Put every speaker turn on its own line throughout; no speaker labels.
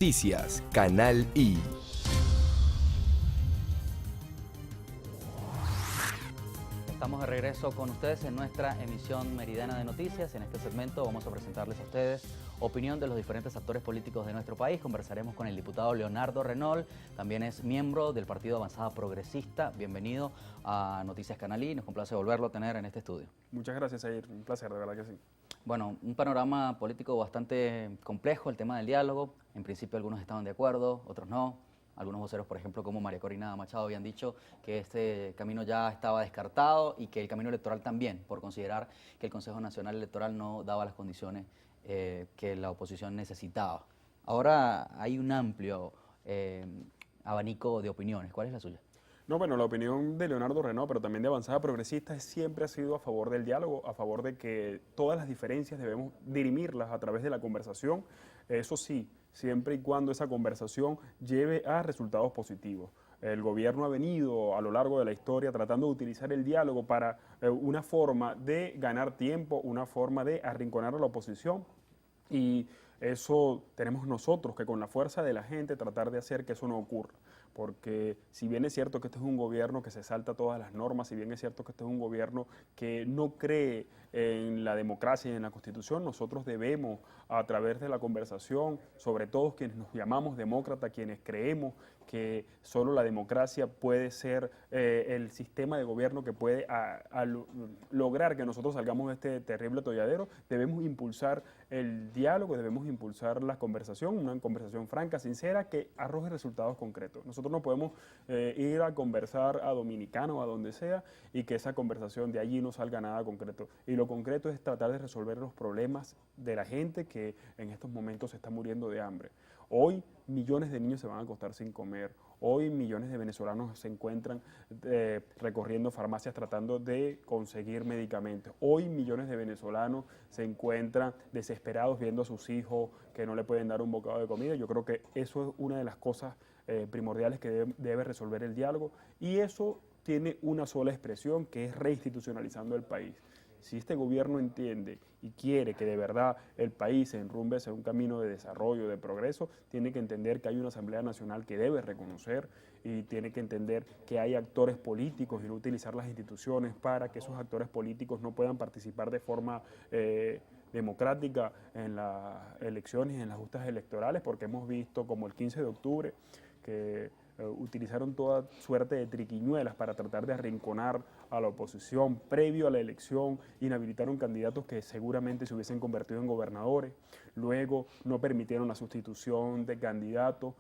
Noticias, Canal I.
Estamos de regreso con ustedes en nuestra emisión meridiana de noticias. En este segmento vamos a presentarles a ustedes opinión de los diferentes actores políticos de nuestro país. Conversaremos con el diputado Leonardo Reynol, también es miembro del Partido Avanzada Progresista. Bienvenido a Noticias Canal I, nos complace volverlo a tener en este estudio.
Muchas gracias, Jair, un placer, de verdad que sí.
Bueno, un panorama político bastante complejo, el tema del diálogo. En principio algunos estaban de acuerdo, otros no. Algunos voceros, por ejemplo, como María Corina Machado, habían dicho que este camino ya estaba descartado y que el camino electoral también, por considerar que el Consejo Nacional Electoral no daba las condiciones que la oposición necesitaba. Ahora hay un amplio abanico de opiniones. ¿Cuál es la suya?
No, bueno, la opinión de Leonardo Reynol, pero también de Avanzada Progresista, siempre ha sido a favor del diálogo, a favor de que todas las diferencias debemos dirimirlas a través de la conversación. Eso sí, siempre y cuando esa conversación lleve a resultados positivos. El gobierno ha venido a lo largo de la historia tratando de utilizar el diálogo para una forma de ganar tiempo, una forma de arrinconar a la oposición. Y eso tenemos nosotros que con la fuerza de la gente tratar de hacer que eso no ocurra. Porque si bien es cierto que este es un gobierno que se salta todas las normas, si bien es cierto que este es un gobierno que no cree en la democracia y en la Constitución, nosotros debemos, a través de la conversación, sobre todo quienes nos llamamos demócratas, quienes creemos que solo la democracia puede ser el sistema de gobierno que puede lograr que nosotros salgamos de este terrible atolladero, debemos impulsar el diálogo, debemos impulsar la conversación, una conversación franca, sincera, que arroje resultados concretos. Nosotros no podemos ir a conversar a Dominicana o a donde sea y que esa conversación de allí no salga nada concreto. Y lo concreto es tratar de resolver los problemas de la gente que en estos momentos se está muriendo de hambre. Hoy millones de niños se van a acostar sin comer. Hoy millones de venezolanos se encuentran recorriendo farmacias tratando de conseguir medicamentos. Hoy millones de venezolanos se encuentran desesperados viendo a sus hijos que no le pueden dar un bocado de comida. Yo creo que eso es una de las cosas primordiales que debe resolver el diálogo, y eso tiene una sola expresión, que es reinstitucionalizando el país. Si este gobierno entiende y quiere que de verdad el país se enrumbe hacia un camino de desarrollo, de progreso, tiene que entender que hay una Asamblea Nacional que debe reconocer, y tiene que entender que hay actores políticos y no utilizar las instituciones para que esos actores políticos no puedan participar de forma democrática en las elecciones y en las justas electorales, porque hemos visto como el 15 de octubre que utilizaron toda suerte de triquiñuelas para tratar de arrinconar a la oposición. Previo a la elección inhabilitaron candidatos que seguramente se hubiesen convertido en gobernadores, luego no permitieron la sustitución de candidatos,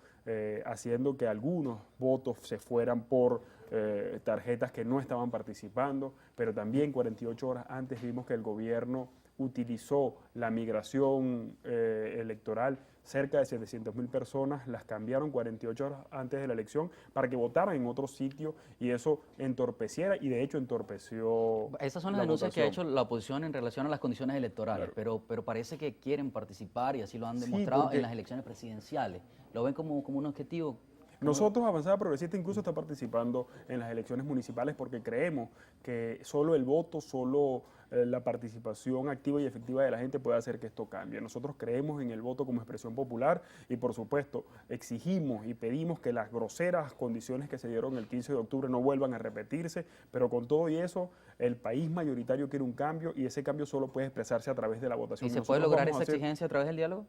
haciendo que algunos votos se fueran por tarjetas que no estaban participando, pero también 48 horas antes vimos que el gobierno utilizó la migración electoral. Cerca de 700.000 personas las cambiaron 48 horas antes de la elección para que votaran en otro sitio, y eso entorpeciera, y de hecho entorpeció.
Esas son las denuncias que ha hecho la oposición en relación a las condiciones electorales,
Claro.
pero parece que quieren participar y así lo han
Sí,
demostrado en
porque
las elecciones presidenciales. ¿Lo ven como un objetivo?
nosotros, Avanzada Progresista, incluso está participando en las elecciones municipales porque creemos que solo el voto, solo la participación activa y efectiva de la gente puede hacer que esto cambie. Nosotros creemos en el voto como expresión popular y, por supuesto, exigimos y pedimos que las groseras condiciones que se dieron el 15 de octubre no vuelvan a repetirse, pero con todo y eso, el país mayoritario quiere un cambio, y ese cambio solo puede expresarse a través de la votación.
¿Y se puede lograr esa exigencia a través del diálogo?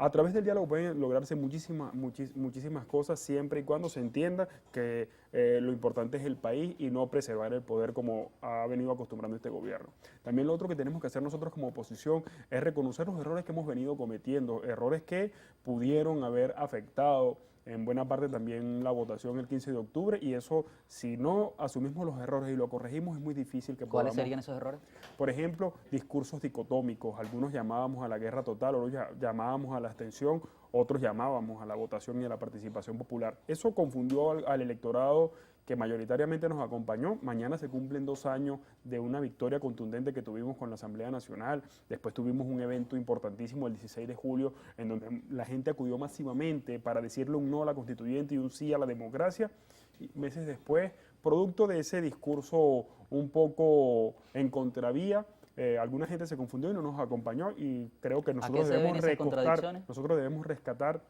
A través del diálogo pueden lograrse muchísimas cosas, siempre y cuando se entienda que lo importante es el país y no preservar el poder como ha venido acostumbrando este gobierno. También lo otro que tenemos que hacer nosotros como oposición es reconocer los errores que hemos venido cometiendo, errores que pudieron haber afectado en buena parte también la votación el 15 de octubre, y eso, si no asumimos los errores y lo corregimos, es muy difícil que podamos.
¿Cuáles serían esos errores?
Por ejemplo, discursos dicotómicos. Algunos llamábamos a la guerra total, otros llamábamos a la abstención, otros llamábamos a la votación y a la participación popular. Eso confundió al electorado que mayoritariamente nos acompañó. Mañana se cumplen 2 años de una victoria contundente que tuvimos con la Asamblea Nacional. Después tuvimos un evento importantísimo el 16 de julio, en donde la gente acudió masivamente para decirle un no a la constituyente y un sí a la democracia. Y meses después, producto de ese discurso un poco en contravía, alguna gente se confundió y no nos acompañó, y creo que
¿A qué se deben esas contradicciones?
nosotros debemos rescatar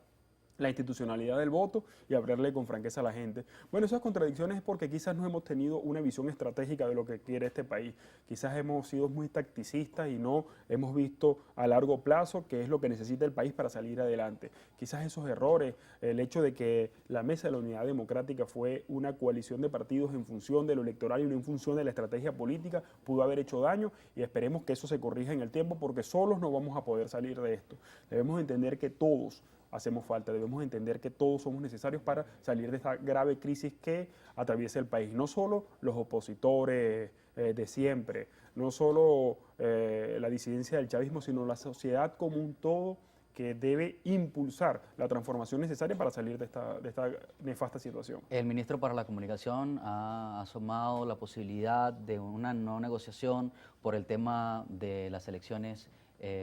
la institucionalidad del voto y hablarle con franqueza a la gente. Bueno, esas contradicciones es porque quizás no hemos tenido una visión estratégica de lo que quiere este país. Quizás hemos sido muy tacticistas y no hemos visto a largo plazo qué es lo que necesita el país para salir adelante. Quizás esos errores, el hecho de que la Mesa de la Unidad Democrática fue una coalición de partidos en función de lo electoral y no en función de la estrategia política, pudo haber hecho daño y esperemos que eso se corrija en el tiempo porque solos no vamos a poder salir de esto. Debemos entender que todos hacemos falta, debemos entender que todos somos necesarios para salir de esta grave crisis que atraviesa el país. No solo los opositores de siempre, no solo la disidencia del chavismo, sino la sociedad como un todo que debe impulsar la transformación necesaria para salir de esta nefasta situación.
El ministro para la Comunicación ha asomado la posibilidad de una no negociación por el tema de las elecciones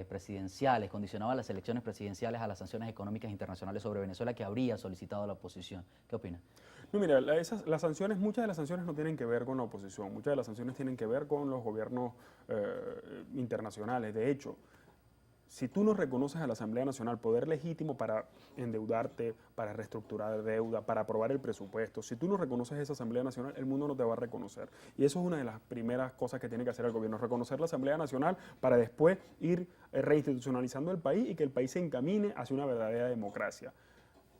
presidenciales, condicionaba las elecciones presidenciales a las sanciones económicas internacionales sobre Venezuela que habría solicitado la oposición. ¿Qué opina?
No, mira, las sanciones, muchas de las sanciones no tienen que ver con la oposición, muchas de las sanciones tienen que ver con los gobiernos internacionales. De hecho, si tú no reconoces a la Asamblea Nacional poder legítimo para endeudarte, para reestructurar deuda, para aprobar el presupuesto, si tú no reconoces esa Asamblea Nacional, el mundo no te va a reconocer. Y eso es una de las primeras cosas que tiene que hacer el gobierno, reconocer la Asamblea Nacional para después ir reinstitucionalizando el país y que el país se encamine hacia una verdadera democracia.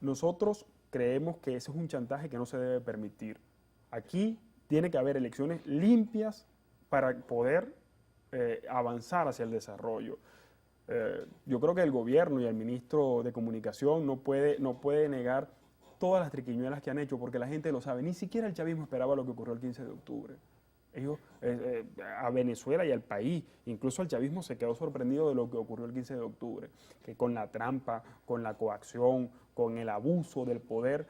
Nosotros creemos que ese es un chantaje que no se debe permitir. Aquí tiene que haber elecciones limpias para poder avanzar hacia el desarrollo. Yo creo que el gobierno y el ministro de Comunicación no puede negar todas las triquiñuelas que han hecho, porque la gente lo sabe. Ni siquiera el chavismo esperaba lo que ocurrió el 15 de octubre. Ellos, a Venezuela y al país, incluso el chavismo se quedó sorprendido de lo que ocurrió el 15 de octubre, que con la trampa, con la coacción, con el abuso del poder,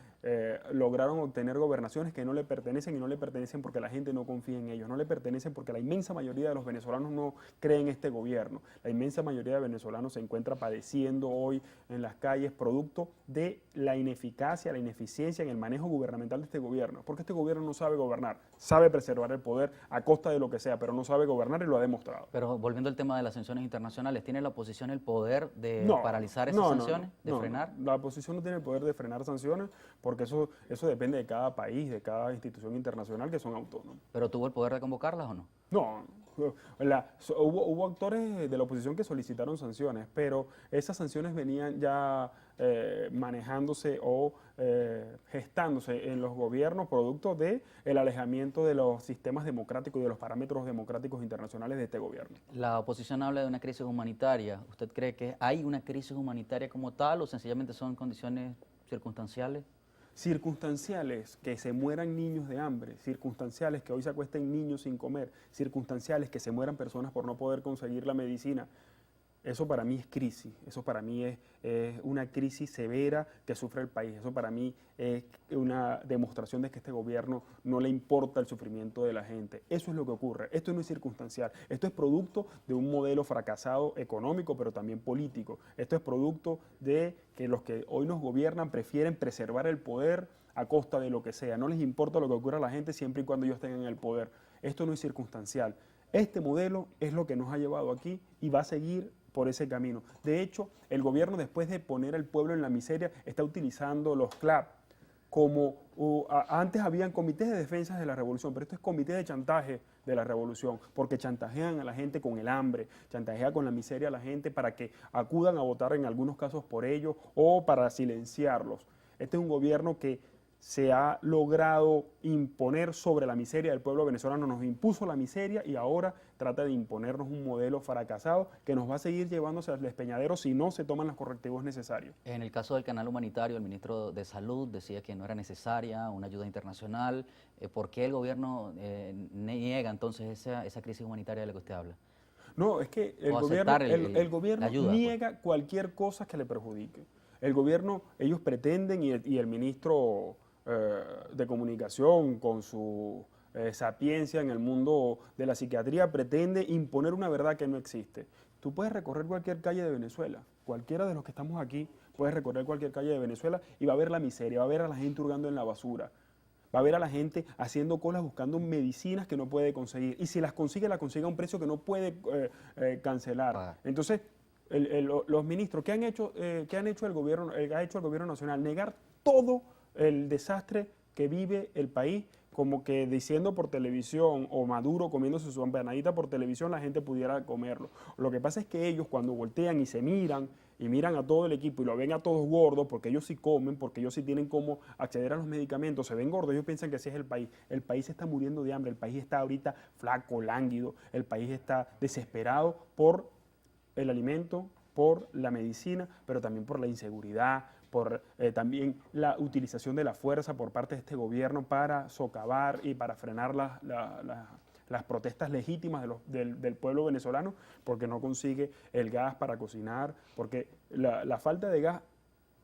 lograron obtener gobernaciones que no le pertenecen y no le pertenecen porque la gente no confía en ellos, no le pertenecen porque la inmensa mayoría de los venezolanos no creen en este gobierno. La inmensa mayoría de venezolanos se encuentra padeciendo hoy en las calles producto de la ineficacia, la ineficiencia en el manejo gubernamental de este gobierno, porque este gobierno no sabe gobernar, sabe preservar el poder a costa de lo que sea, pero no sabe gobernar y lo ha demostrado.
Pero volviendo al tema de las sanciones internacionales, ¿tiene la oposición el poder de
No,
paralizar esas sanciones, de frenar?
No. La oposición no tiene el poder de frenar sanciones porque eso depende de cada país, de cada institución internacional que son autónomos.
¿Pero tuvo el poder de convocarlas o no?
No, hubo actores de la oposición que solicitaron sanciones, pero esas sanciones venían ya manejándose o gestándose en los gobiernos producto del alejamiento de los sistemas democráticos y de los parámetros democráticos internacionales de este gobierno.
La oposición habla de una crisis humanitaria. ¿Usted cree que hay una crisis humanitaria como tal o sencillamente son condiciones circunstanciales?
Circunstanciales, que se mueran niños de hambre, circunstanciales, que hoy se acuesten niños sin comer, circunstanciales, que se mueran personas por no poder conseguir la medicina. Eso para mí es crisis, eso para mí es una crisis severa que sufre el país, eso para mí es una demostración de que este gobierno no le importa el sufrimiento de la gente. Eso es lo que ocurre, esto no es circunstancial, esto es producto de un modelo fracasado económico, pero también político. Esto es producto de que los que hoy nos gobiernan prefieren preservar el poder a costa de lo que sea. No les importa lo que ocurra a la gente siempre y cuando ellos tengan el poder. Esto no es circunstancial. Este modelo es lo que nos ha llevado aquí y va a seguir por ese camino. De hecho, el gobierno, después de poner al pueblo en la miseria, está utilizando los CLAP como antes habían comités de defensa de la revolución, pero esto es comité de chantaje de la revolución, porque chantajean a la gente con el hambre, chantajean con la miseria a la gente para que acudan a votar en algunos casos por ellos o para silenciarlos. Este es un gobierno que se ha logrado imponer sobre la miseria del pueblo venezolano, nos impuso la miseria y ahora trata de imponernos un modelo fracasado que nos va a seguir llevándose al despeñadero si no se toman los correctivos necesarios.
En el caso del canal humanitario, el ministro de Salud decía que no era necesaria una ayuda internacional. ¿Por qué el gobierno niega entonces esa crisis humanitaria de la que usted habla?
No, es que el gobierno
ayuda,
niega cualquier cosa que le perjudique. El gobierno, ellos pretenden y el ministro de Comunicación con su sapiencia en el mundo de la psiquiatría pretende imponer una verdad que no existe. Tú puedes recorrer cualquier calle de Venezuela, cualquiera de los que estamos aquí puedes recorrer cualquier calle de Venezuela y va a ver la miseria, va a ver a la gente hurgando en la basura, va a ver a la gente haciendo colas buscando medicinas que no puede conseguir y si las consigue a un precio que no puede cancelar. Entonces, los ministros, ¿qué han hecho el gobierno, ha hecho el gobierno nacional? Negar todo el desastre que vive el país, como que diciendo por televisión, o Maduro comiéndose su empanadita por televisión, la gente pudiera comerlo. Lo que pasa es que ellos, cuando voltean y se miran, y miran a todo el equipo y lo ven a todos gordos, porque ellos sí comen, porque ellos sí tienen cómo acceder a los medicamentos, se ven gordos, ellos piensan que así es el país. El país se está muriendo de hambre, el país está ahorita flaco, lánguido, el país está desesperado por el alimento, por la medicina, pero también por la inseguridad, por también la utilización de la fuerza por parte de este gobierno para socavar y para frenar las protestas legítimas del pueblo venezolano, porque no consigue el gas para cocinar, porque la falta de gas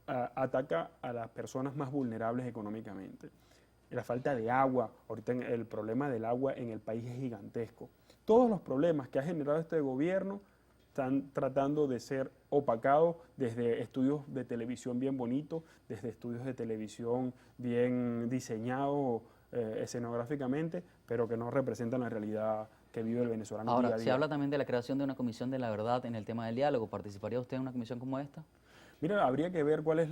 ataca a las personas más vulnerables económicamente. La falta de agua, ahorita el problema del agua en el país es gigantesco. Todos los problemas que ha generado este gobierno están tratando de ser opacados desde estudios de televisión bien bonitos, desde estudios de televisión bien diseñados escenográficamente, pero que no representan la realidad que vive el venezolano día a
Ahora,
día.
se habla también de la creación de una comisión de la verdad en el tema del diálogo. ¿Participaría usted en una comisión como esta?
Mira, habría que ver cuál es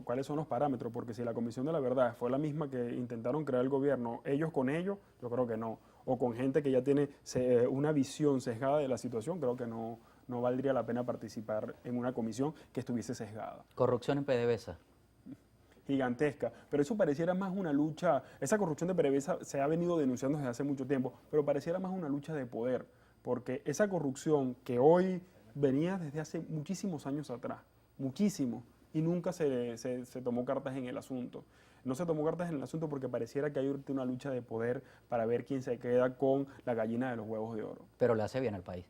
cuáles son los parámetros, porque si la Comisión de la Verdad fue la misma que intentaron crear el gobierno, ellos con ellos, yo creo que no. O con gente que ya tiene una visión sesgada de la situación, creo que no valdría la pena participar en una comisión que estuviese sesgada.
Corrupción en PDVSA.
Gigantesca, pero eso pareciera más una lucha, esa corrupción de PDVSA se ha venido denunciando desde hace mucho tiempo, pero pareciera más una lucha de poder, porque esa corrupción que hoy venía desde hace muchísimos años atrás, muchísimo, y nunca se tomó cartas en el asunto. No se tomó cartas en el asunto porque pareciera que hay una lucha de poder para ver quién se queda con la gallina de los huevos de oro.
Pero le hace bien al país.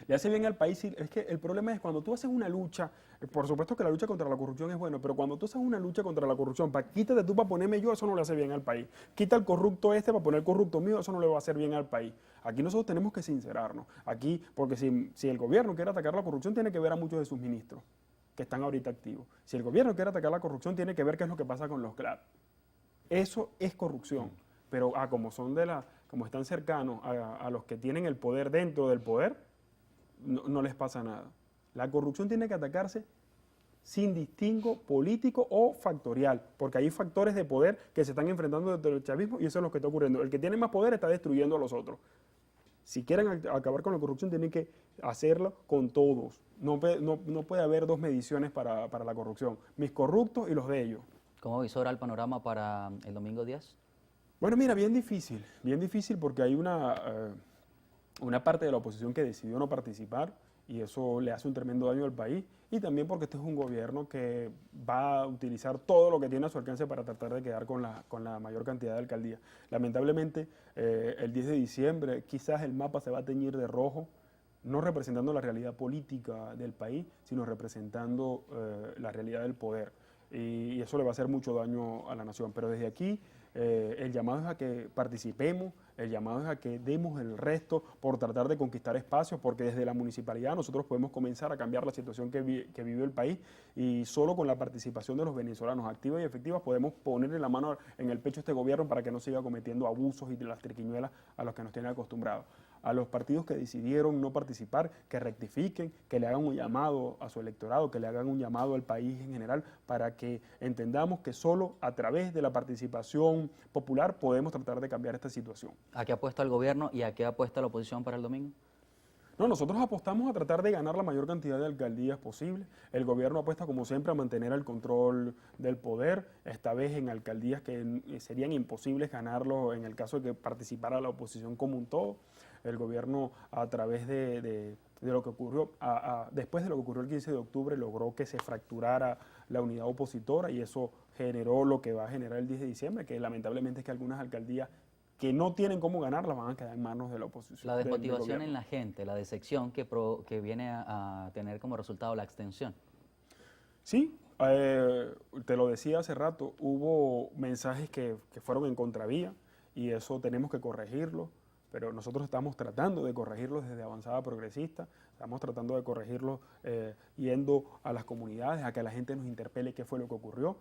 Le hace bien al país, es que el problema es cuando tú haces una lucha, por supuesto que la lucha contra la corrupción es bueno, pero cuando tú haces una lucha contra la corrupción, quítate tú para ponerme yo, eso no le hace bien al país. Quita el corrupto este para poner el corrupto mío, eso no le va a hacer bien al país. Aquí nosotros tenemos que sincerarnos, aquí, porque si el gobierno quiere atacar la corrupción, tiene que ver a muchos de sus ministros que están ahorita activos. Si el gobierno quiere atacar la corrupción, tiene que ver qué es lo que pasa con los CLAP. Eso es corrupción, pero como como están cercanos a los que tienen el poder dentro del poder, no les pasa nada. La corrupción tiene que atacarse sin distingo político o factorial, porque hay factores de poder que se están enfrentando dentro del chavismo y eso es lo que está ocurriendo. El que tiene más poder está destruyendo a los otros. Si quieren acabar con la corrupción, tienen que hacerlo con todos. No puede haber dos mediciones para la corrupción, mis corruptos y los de ellos.
¿Cómo visora el panorama para el domingo 10?
Bueno, mira, bien difícil porque hay una parte de la oposición que decidió no participar y eso le hace un tremendo daño al país y también porque este es un gobierno que va a utilizar todo lo que tiene a su alcance para tratar de quedar con la mayor cantidad de alcaldías. Lamentablemente, el 10 de diciembre quizás el mapa se va a teñir de rojo, no representando la realidad política del país, sino representando la realidad del poder. Y eso le va a hacer mucho daño a la nación. Pero desde aquí el llamado es a que participemos, el llamado es a que demos el resto por tratar de conquistar espacios, porque desde la municipalidad nosotros podemos comenzar a cambiar la situación que vive el país y solo con la participación de los venezolanos activos y efectivos podemos ponerle la mano en el pecho a este gobierno para que no siga cometiendo abusos y las triquiñuelas a los que nos tiene acostumbrados. A los partidos que decidieron no participar, que rectifiquen, que le hagan un llamado a su electorado, que le hagan un llamado al país en general, para que entendamos que solo a través de la participación popular podemos tratar de cambiar esta situación.
¿A qué apuesta el gobierno y a qué apuesta la oposición para el domingo?
No, nosotros apostamos a tratar de ganar la mayor cantidad de alcaldías posible. El gobierno apuesta, como siempre, a mantener el control del poder, esta vez en alcaldías que serían imposibles ganarlo en el caso de que participara la oposición como un todo. El gobierno, a través de lo que ocurrió, después de lo que ocurrió el 15 de octubre, logró que se fracturara la unidad opositora y eso generó lo que va a generar el 10 de diciembre, que lamentablemente es que algunas alcaldías que no tienen cómo ganarlas van a quedar en manos de la oposición.
La desmotivación en la gente, la decepción que viene a tener como resultado la abstención.
Sí, te lo decía hace rato, hubo mensajes que fueron en contravía y eso tenemos que corregirlo, pero nosotros estamos tratando de corregirlo desde Avanzada Progresista, estamos tratando de corregirlo yendo a las comunidades, a que la gente nos interpele qué fue lo que ocurrió.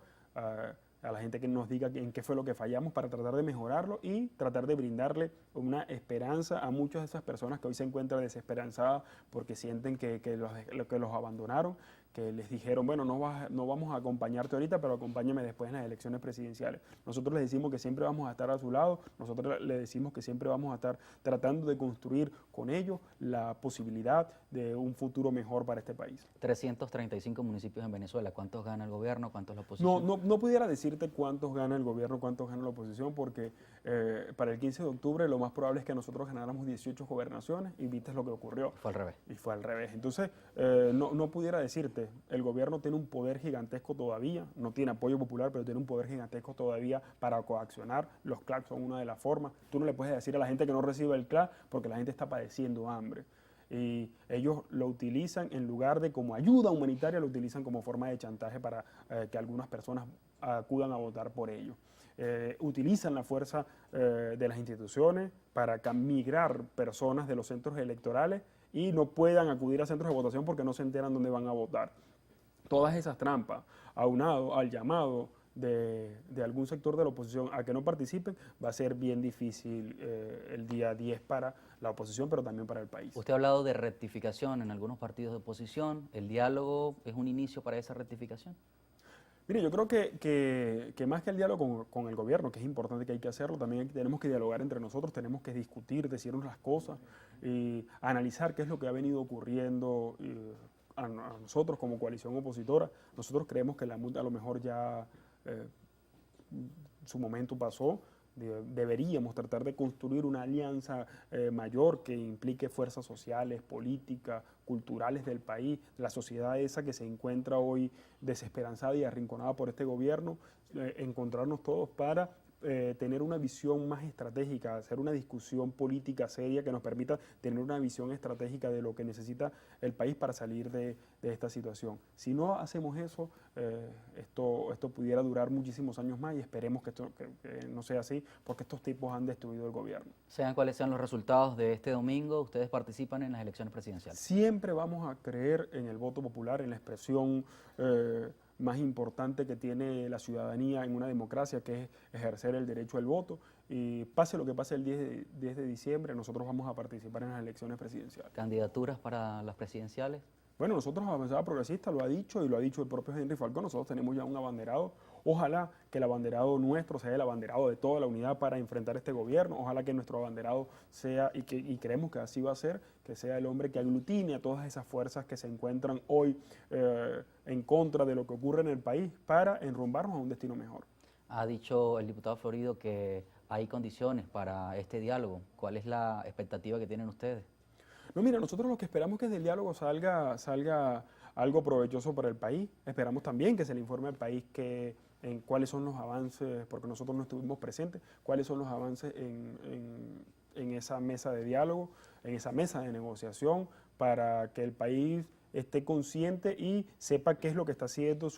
a la gente que nos diga en qué fue lo que fallamos para tratar de mejorarlo y tratar de brindarle una esperanza a muchas de esas personas que hoy se encuentran desesperanzadas porque sienten que los abandonaron, que les dijeron, bueno, no vamos a acompañarte ahorita, pero acompáñame después en las elecciones presidenciales. Nosotros les decimos que siempre vamos a estar a su lado, nosotros les decimos que siempre vamos a estar tratando de construir con ellos la posibilidad de un futuro mejor para este país.
335 municipios en Venezuela, ¿cuántos gana el gobierno, cuántos la oposición?
No pudiera decirte cuántos gana el gobierno, cuántos gana la oposición, porque para el 15 de octubre lo más probable es que nosotros ganáramos 18 gobernaciones y viste lo que ocurrió.
Fue al revés.
Y fue al revés. Entonces, no pudiera decirte, el gobierno tiene un poder gigantesco todavía, no tiene apoyo popular, pero tiene un poder gigantesco todavía para coaccionar. Los CLAC son una de las formas. Tú no le puedes decir a la gente que no reciba el CLAC porque la gente está padeciendo hambre. Y ellos lo utilizan en lugar de como ayuda humanitaria, lo utilizan como forma de chantaje para que algunas personas acudan a votar por ellos. Utilizan la fuerza de las instituciones para migrar personas de los centros electorales y no puedan acudir a centros de votación porque no se enteran dónde van a votar. Todas esas trampas, aunado al llamado de algún sector de la oposición a que no participen, va a ser bien difícil el día 10 para la oposición, pero también para el país.
Usted ha hablado de rectificación en algunos partidos de oposición. ¿El diálogo es un inicio para esa rectificación?
Mire, yo creo que más que el diálogo con el gobierno, que es importante que hay que hacerlo, también tenemos que dialogar entre nosotros, tenemos que discutir, decirnos las cosas y analizar qué es lo que ha venido ocurriendo a nosotros como coalición opositora. Nosotros creemos que la MUD a lo mejor ya su momento pasó. Deberíamos tratar de construir una alianza mayor que implique fuerzas sociales, políticas, culturales del país, la sociedad esa que se encuentra hoy desesperanzada y arrinconada por este gobierno, encontrarnos todos para tener una visión más estratégica, hacer una discusión política seria que nos permita tener una visión estratégica de lo que necesita el país para salir de esta situación. Si no hacemos eso, esto pudiera durar muchísimos años más y esperemos que no sea así, porque estos tipos han destruido el gobierno.
Sean cuáles sean los resultados de este domingo, ustedes participan en las elecciones presidenciales.
Siempre vamos a creer en el voto popular, en la expresión más importante que tiene la ciudadanía en una democracia, que es ejercer el derecho al voto. Y pase lo que pase el 10 de diciembre, nosotros vamos a participar en las elecciones presidenciales.
¿Candidaturas para las presidenciales?
Bueno, nosotros, Avanzada Progresista, lo ha dicho y lo ha dicho el propio Henry Falcón, nosotros tenemos ya un abanderado. Ojalá que el abanderado nuestro sea el abanderado de toda la unidad para enfrentar este gobierno. Ojalá que nuestro abanderado sea, y creemos que así va a ser, que sea el hombre que aglutine a todas esas fuerzas que se encuentran hoy en contra de lo que ocurre en el país para enrumbarnos a un destino mejor.
Ha dicho el diputado Florido que hay condiciones para este diálogo. ¿Cuál es la expectativa que tienen ustedes?
No, mira, nosotros lo que esperamos es que del diálogo salga algo provechoso para el país. Esperamos también que se le informe al país en cuáles son los avances, porque nosotros no estuvimos presentes, cuáles son los avances en esa mesa de diálogo, en esa mesa de negociación, para que el país esté consciente y sepa qué es lo que está haciendo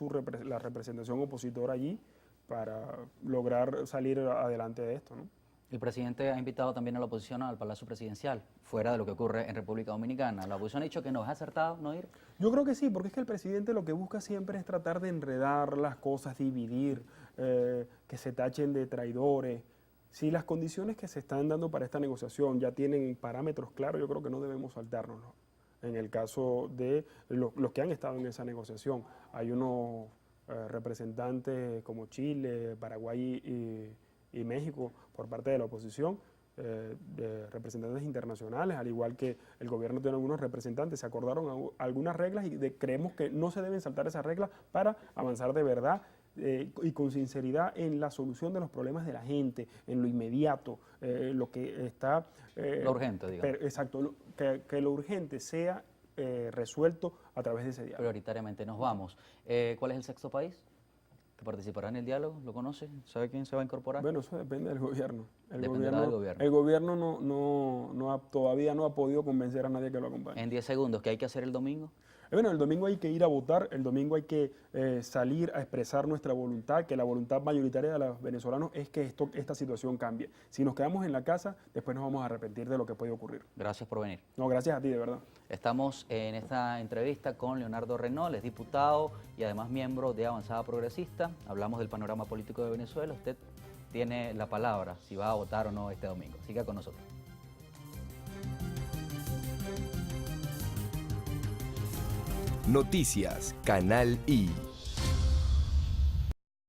la representación opositora allí para lograr salir adelante de esto, ¿no?
El presidente ha invitado también a la oposición al Palacio Presidencial, fuera de lo que ocurre en República Dominicana. ¿La oposición ha dicho que no es acertado no ir?
Yo creo que sí, porque es que el presidente lo que busca siempre es tratar de enredar las cosas, dividir, que se tachen de traidores. Si las condiciones que se están dando para esta negociación ya tienen parámetros claros, yo creo que no debemos saltárnoslos. En el caso de los que han estado en esa negociación, hay unos representantes como Chile, Paraguay y México por parte de la oposición, de representantes internacionales, al igual que el gobierno tiene algunos representantes, se acordaron algunas reglas y creemos que no se deben saltar esas reglas para avanzar de verdad y con sinceridad en la solución de los problemas de la gente, en lo inmediato, lo que está...
lo urgente, digamos.
Exacto, que lo urgente sea resuelto a través de ese diálogo.
Prioritariamente nos vamos. ¿Cuál es el sexto país que participará en el diálogo? ¿Lo conoce? ¿Sabe quién se va a incorporar?
Bueno, eso depende del gobierno.
Dependerá del gobierno.
El gobierno todavía no ha podido convencer a nadie que lo acompañe.
En 10 segundos, ¿qué hay que hacer el domingo?
Bueno, el domingo hay que ir a votar, el domingo hay que salir a expresar nuestra voluntad, que la voluntad mayoritaria de los venezolanos es que esta situación cambie. Si nos quedamos en la casa, después nos vamos a arrepentir de lo que puede ocurrir.
Gracias por venir.
No, gracias a ti, de verdad.
Estamos en esta entrevista con Leonardo Reynol, es diputado y además miembro de Avanzada Progresista. Hablamos del panorama político de Venezuela. Usted tiene la palabra si va a votar o no este domingo. Siga con nosotros.
Noticias, Canal I.